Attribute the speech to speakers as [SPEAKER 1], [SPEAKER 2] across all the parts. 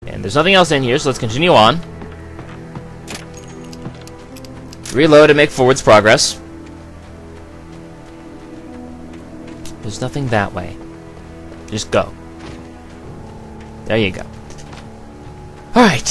[SPEAKER 1] And there's nothing else in here, so let's continue on. Reload and make forwards progress. There's nothing that way. Just go. There you go. Alright.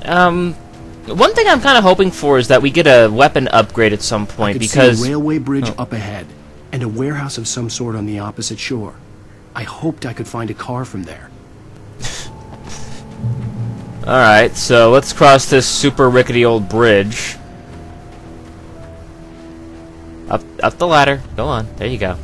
[SPEAKER 1] One thing I'm kind of hoping for is that we get a weapon upgrade at some point, because...
[SPEAKER 2] see a railway bridge up ahead, and a warehouse of some sort on the opposite shore. I hoped I could find a car from there.
[SPEAKER 1] Alright, so let's cross this super rickety old bridge. Up the ladder. Go on. There you go.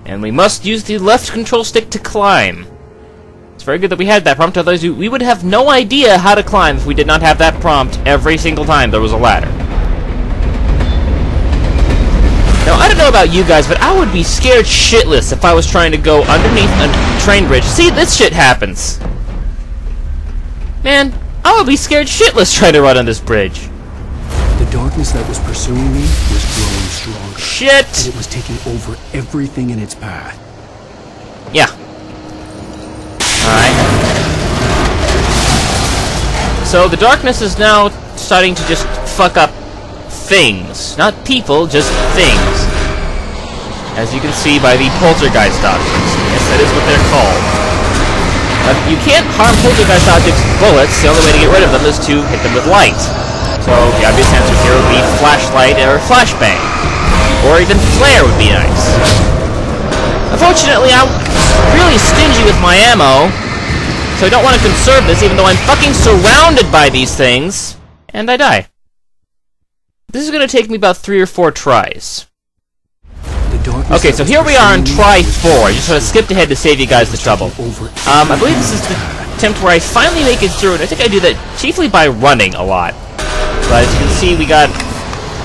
[SPEAKER 1] And we must use the left control stick to climb. It's very good that we had that prompt, otherwise we would have no idea how to climb if we did not have that prompt every single time there was a ladder. Now, I don't know about you guys, but I would be scared shitless if I was trying to go underneath a train bridge. See, this shit happens. Man, I would be scared shitless trying to run on this bridge.
[SPEAKER 2] The darkness that was pursuing me was growing stronger.
[SPEAKER 1] Shit!
[SPEAKER 2] And it was taking over everything in its path.
[SPEAKER 1] Yeah. Alright. So the darkness is now starting to just fuck up things. Not people, just things. As you can see by the poltergeist objects. Yes, that is what they're called. You can't harm poltergeist objects with bullets. The only way to get rid of them is to hit them with light. So the obvious answer here would be flashlight or flashbang. Or even flare would be nice. Unfortunately, I'm really stingy with my ammo, so I don't want to conserve this even though I'm fucking surrounded by these things. And I die. This is going to take me about 3 or 4 tries. Okay, so here we are on try 4. I just sort of skipped ahead to save you guys the trouble. I believe this is the attempt where I finally make it through, and I think I do that chiefly by running a lot. But as you can see, we got,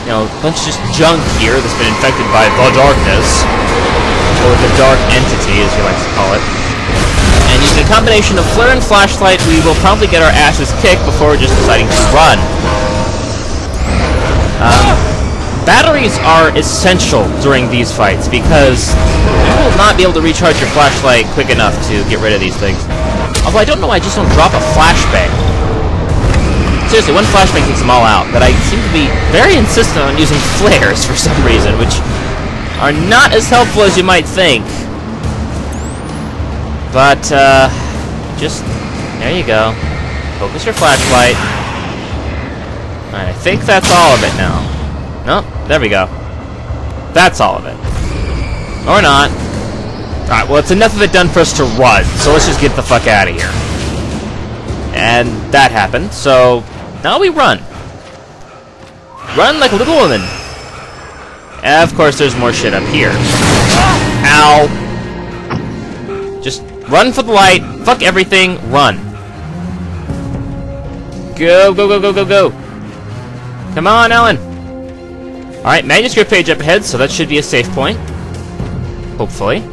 [SPEAKER 1] you know, a bunch of just junk here that's been infected by the darkness, or the dark entity, as you like to call it. And using a combination of flare and flashlight, we will probably get our asses kicked before just deciding to run. Batteries are essential during these fights, because you will not be able to recharge your flashlight quick enough to get rid of these things. Although I don't know why I just don't drop a flashbang. Seriously, one flashbang takes them all out, but I seem to be very insistent on using flares for some reason, which are not as helpful as you might think. But, just, there you go. Focus your flashlight. Alright, I think that's all of it now. Nope, there we go. That's all of it. Or not. Alright, well, it's enough of it done for us to run, so let's just get the fuck out of here. And that happened, so now we run. Run like a little woman. And of course, there's more shit up here. Ow. Just run for the light. Fuck everything. Run. Go, go, go, go, go, go. Come on, Ellen. Alright, manuscript page up ahead, so that should be a safe point. Hopefully.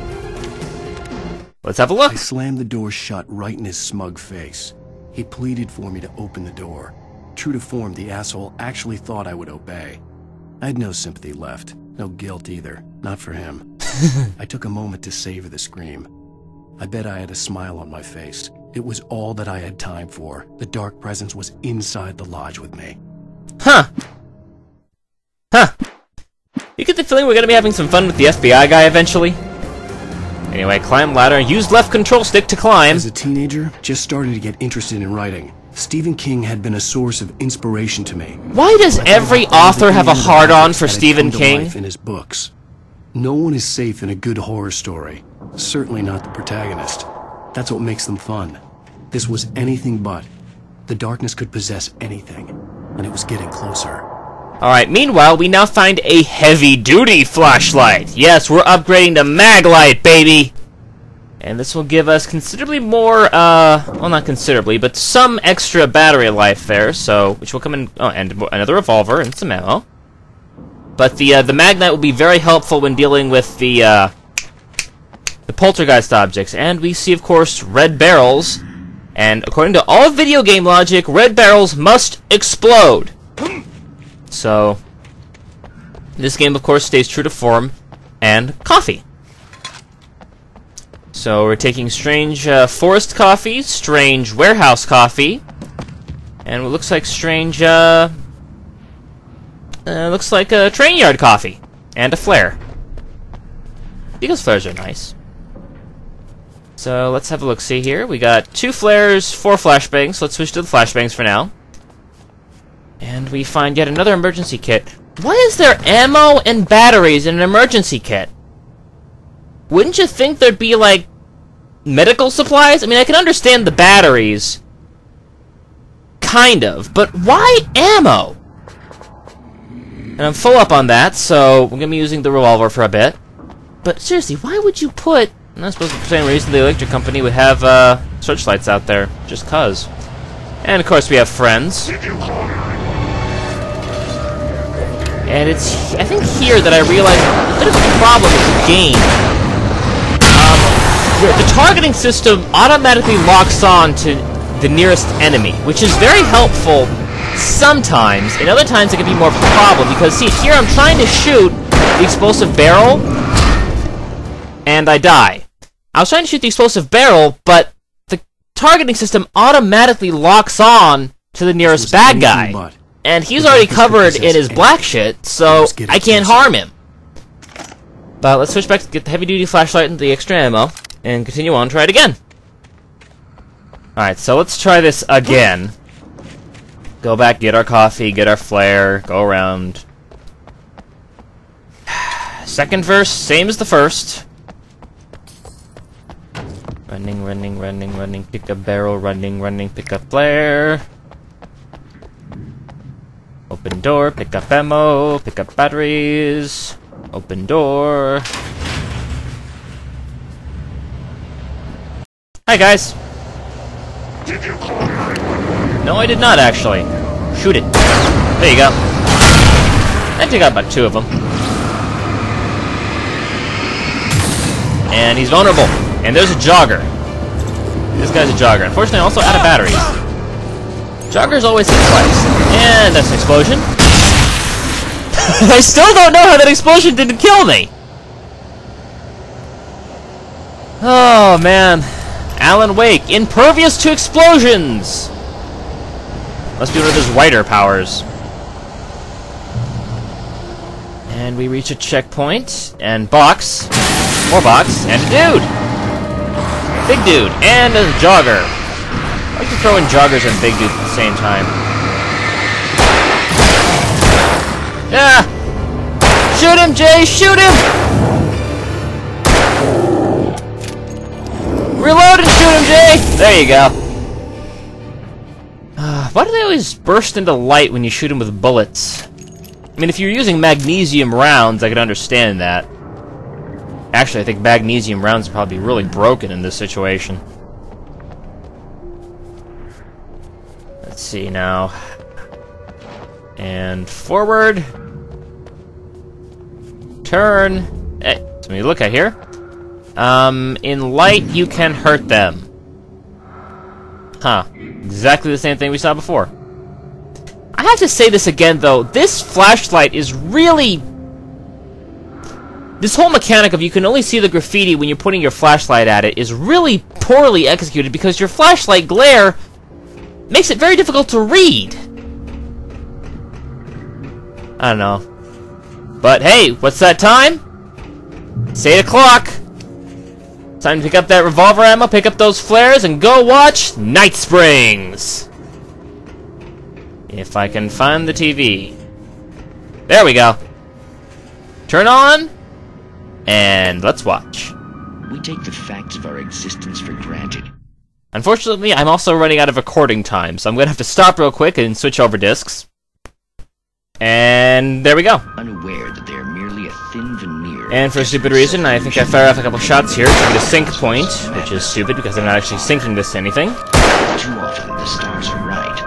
[SPEAKER 1] Let's have a look.
[SPEAKER 2] I slammed the door shut right in his smug face. He pleaded for me to open the door. True to form, the asshole actually thought I would obey. I had no sympathy left. No guilt either. Not for him. I took a moment to savor the scream. I bet I had a smile on my face. It was all that I had time for. The dark presence was inside the lodge with me.
[SPEAKER 1] Huh. Huh. You get the feeling we're gonna be having some fun with the FBI guy eventually? Anyway, climb ladder, use left control stick to climb.
[SPEAKER 2] As a teenager, just starting to get interested in writing, Stephen King had been a source of inspiration to me.
[SPEAKER 1] Why does every author have a hard-on for Stephen King?
[SPEAKER 2] In his books. No one is safe in a good horror story. Certainly not the protagonist. That's what makes them fun. This was anything but. The darkness could possess anything, and it was getting closer.
[SPEAKER 1] Alright, meanwhile, we now find a heavy-duty flashlight. Yes, we're upgrading to Maglite, baby! And this will give us considerably more, well, not considerably, but some extra battery life there, so, which will come in, oh, and another revolver and some ammo. But the Maglite will be very helpful when dealing with the poltergeist objects. And we see, of course, red barrels. And according to all video game logic, red barrels must explode. So, this game, of course, stays true to form. and coffee. So we're taking strange forest coffee, strange warehouse coffee, and what looks like strange, looks like a train yard coffee, and a flare. Because flares are nice. So let's have a look-see here. We got 2 flares, 4 flashbangs. Let's switch to the flashbangs for now. And we find yet another emergency kit. Why is there ammo and batteries in an emergency kit? Wouldn't you think there'd be, like, medical supplies? I mean, I can understand the batteries. Kind of. But why ammo? And I'm full up on that, so we're going to be using the revolver for a bit. But seriously, why would you put... I suppose for the same reason the electric company would have searchlights out there. Just cause. And of course we have friends. And it's, I think, here that I realized a bit of a problem with the game. Where the targeting system automatically locks on to the nearest enemy, which is very helpful sometimes, and other times it can be more of a problem, because see, here I'm trying to shoot the explosive barrel, and I die. I was trying to shoot the explosive barrel, but the targeting system automatically locks on to the nearest bad guy. And he's already covered in his black shit, so I can't harm him. But let's switch back to get the heavy-duty flashlight and the extra ammo, and continue on, try it again. Alright, so let's try this again. Go back, get our coffee, get our flare, go around. Second verse, same as the first. Running, running, running, running, pick up barrel, running, running, pick up flare. Open door, pick up ammo, pick up batteries. Open door. Hi guys. No, I did not actually. Shoot it. There you go. I think I got about 2 of them. And he's vulnerable. And there's a jogger. This guy's a jogger. Unfortunately, also out of batteries. Joggers always hit twice. And that's an explosion. I still don't know how that explosion didn't kill me! Oh, man. Alan Wake, impervious to explosions! Must be one of his writer powers. And we reach a checkpoint, and box, more box, and a dude! Big dude, and a jogger. I like to throw in joggers and big dudes at the same time. Yeah! Shoot him, Jay! Shoot him! Reload and shoot him, Jay! There you go. Why do they always burst into light when you shoot them with bullets? I mean, if you're using magnesium rounds, I could understand that. Actually, I think magnesium rounds are probably really broken in this situation. Let's see now. And forward. Turn. Hey, so when you look at here. In light, you can hurt them. Huh. Exactly the same thing we saw before. I have to say this again, though. This flashlight is really... This whole mechanic of you can only see the graffiti when you're putting your flashlight at it is really poorly executed because your flashlight glare makes it very difficult to read. I don't know. But hey, what's that time? It's 8 o'clock. Time to pick up that revolver ammo, pick up those flares, and go watch Night Springs! If I can find the TV. There we go. Turn on, and let's watch.
[SPEAKER 3] We take the facts of our existence for granted.
[SPEAKER 1] Unfortunately, I'm also running out of recording time, so I'm going to have to stop real quick and switch over discs. And there we go.
[SPEAKER 3] Unaware that they are merely a thin veneer.
[SPEAKER 1] And for a stupid reason, I think I fire off a couple shots here to get a sync point, which is stupid because I'm not actually syncing this to anything.
[SPEAKER 3] Too often the stars are right.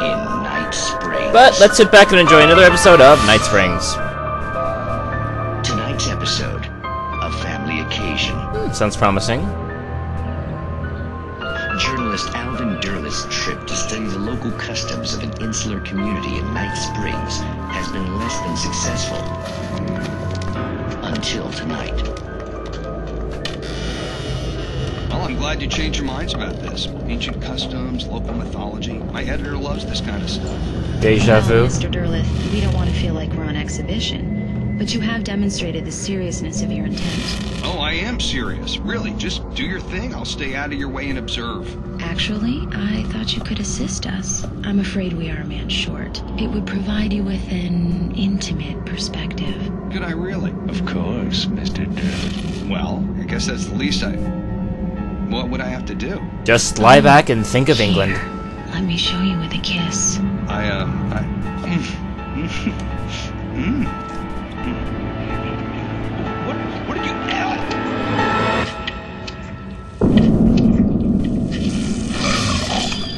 [SPEAKER 3] In Night Springs.
[SPEAKER 1] But let's sit back and enjoy another episode of Night Springs.
[SPEAKER 3] Tonight's episode, a family occasion.
[SPEAKER 1] Sounds promising.
[SPEAKER 3] Journalist Alvin Derlis' trip to study the local customs of an insular community in Night Springs has been less than successful. until tonight.
[SPEAKER 4] Well, I'm glad you changed your minds about this. Ancient customs, local mythology. My editor loves this kind of stuff.
[SPEAKER 1] Deja vu.
[SPEAKER 5] Mr. Derleth, we don't want to feel like we're on exhibition, but you have demonstrated the seriousness of your intent.
[SPEAKER 4] Oh, I am serious. Really, just do your thing. I'll stay out of your way and observe.
[SPEAKER 5] Actually, I thought you could assist us. I'm afraid we are a man short. It would provide you with an intimate perspective.
[SPEAKER 4] Could I really?
[SPEAKER 3] Of course, Mr. Derleth.
[SPEAKER 4] Well, I guess that's the least I... What would I have to do?
[SPEAKER 1] Just lie back and think of England.
[SPEAKER 5] Here, let me show you with a kiss.
[SPEAKER 4] What did you...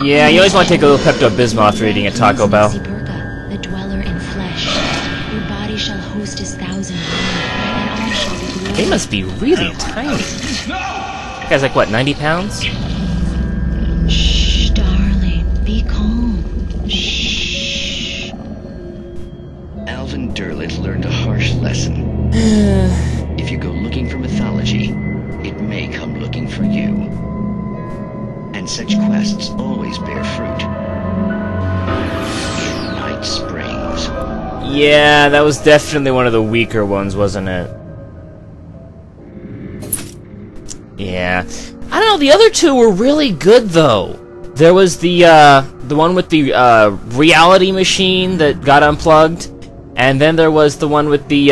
[SPEAKER 1] Yeah, you always want to take a little Pepto-Bismol after eating at Taco Bell.
[SPEAKER 5] Burka, the dweller in flesh. Your body shall host his 1,000 women, and all shall be glorious.
[SPEAKER 1] They must be really tiny. That guy's like, what, 90 pounds?
[SPEAKER 5] Shh, darling, be calm. Shh.
[SPEAKER 3] Alvin Derleth learned a harsh lesson. If you go looking for mythology, it may come looking for you. And such quests always bear fruit. In Night Springs.
[SPEAKER 1] Yeah, that was definitely one of the weaker ones, wasn't it? Yeah. I don't know, the other two were really good, though. There was the one with the, reality machine that got unplugged. And then there was the one with the,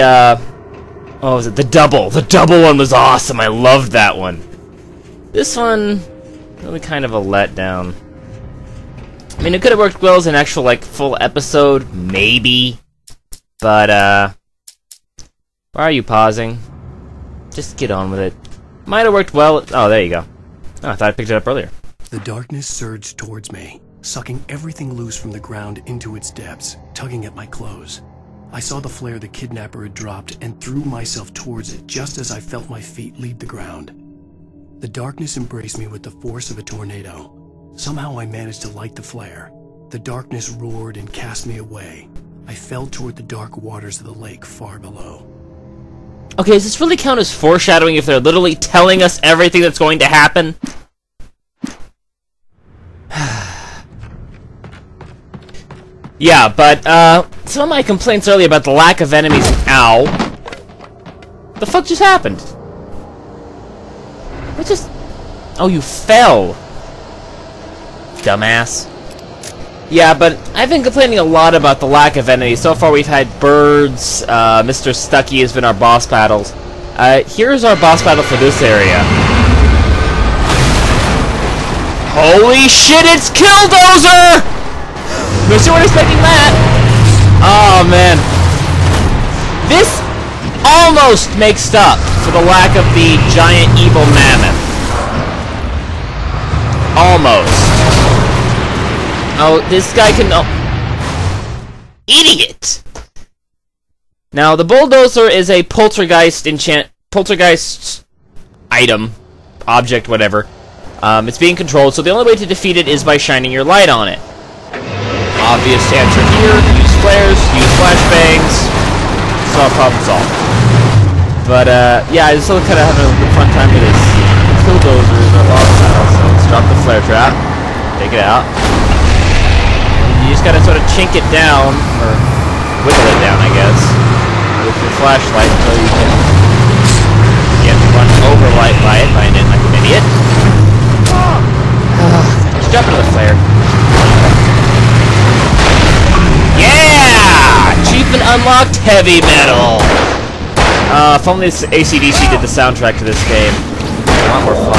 [SPEAKER 1] what was it? The double. The double one was awesome. I loved that one. This one, really kind of a letdown. I mean, it could have worked well as an actual, like, full episode, maybe. But, why are you pausing? Just get on with it. Might have worked well. Oh, there you go. Oh, I thought I picked it up earlier.
[SPEAKER 2] The darkness surged towards me, sucking everything loose from the ground into its depths, tugging at my clothes. I saw the flare the kidnapper had dropped and threw myself towards it just as I felt my feet leave the ground. The darkness embraced me with the force of a tornado. Somehow I managed to light the flare. The darkness roared and cast me away. I fell toward the dark waters of the lake far below.
[SPEAKER 1] Okay, does this really count as foreshadowing if they're literally telling us everything that's going to happen? Yeah, but, some of my complaints earlier about the lack of enemies... Ow. The fuck just happened? What just... Oh, you fell. Dumbass. Yeah, but I've been complaining a lot about the lack of enemies. So far we've had birds, Mr. Stucky has been our boss battles. Here's our boss battle for this area. Holy shit, it's Killdozer! No, you weren't expecting that! Oh, man. This almost makes up for the lack of the giant evil mammoth. Almost. Oh, this guy can... Oh. Idiot! Now, the bulldozer is a poltergeist poltergeist item, object, whatever. It's being controlled, so the only way to defeat it is by shining your light on it. Obvious answer here, use flares, use flashbangs, solve problem solved. But, yeah, I still kind of having a fun time with this Killdozer in our boss battle, so let's drop the flare trap, take it out. And you just gotta sort of chink it down, or wiggle it down, I guess, with your flashlight until you can get run over light by it like an idiot. Just jump into the flare. Yeah! Achievement unlocked, heavy metal! If only AC/DC did the soundtrack to this game. A lot more fun.